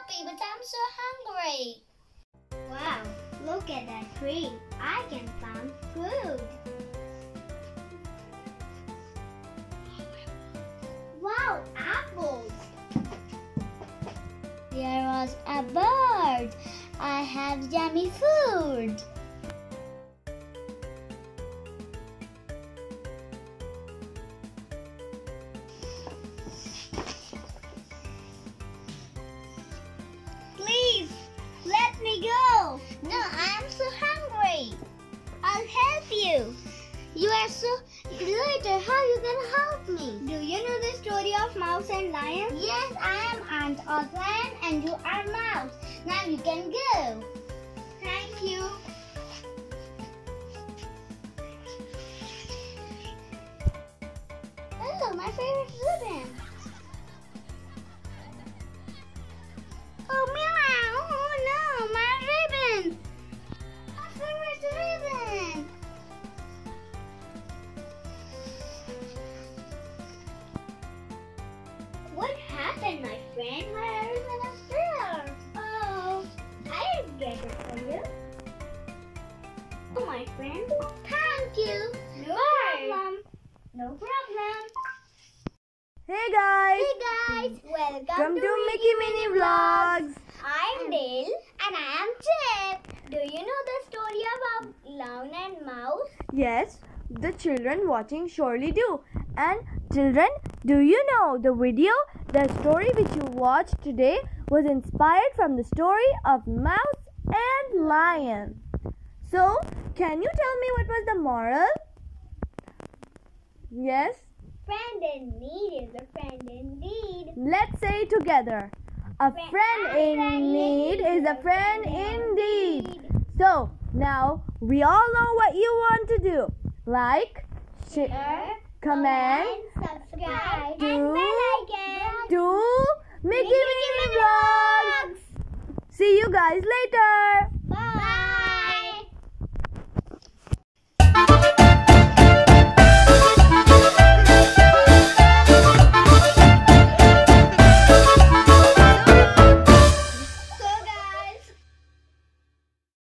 happy, but I'm so hungry. Wow, look at that tree. I can find food. Wow, apples. There was a bird. I have yummy food. Please, let me go. No, I am so hungry. I'll help you. You are so later. How you gonna help me? Do you know the story of mouse and lion? Yes, I am Aunt Oslan and you are Mouse. Now you can go. Thank you. Oh, my favorite ribbon. Oh, meow. Oh, no, my ribbon. My favorite ribbon. What happened, my friend? My ribbon is there. Oh, I'll get it for you. Oh, my friend. Thank you. No problem. No problem. Hey guys! Hey guys, welcome to Mickey Mini Vlogs. I'm Dale and I am Chip. Do you know the story about lion and mouse? Yes, the children watching surely do. And children, do you know the story which you watched today was inspired from the story of Mouse and Lion. So, can you tell me what was the moral? Yes? Friend in need is a friend indeed. Let's say together. A friend in need is a friend indeed. So, now we all know what you want to do. Like, share, comment, subscribe, to- and bell icon. to Mickey Mini Vlogs. See you guys later.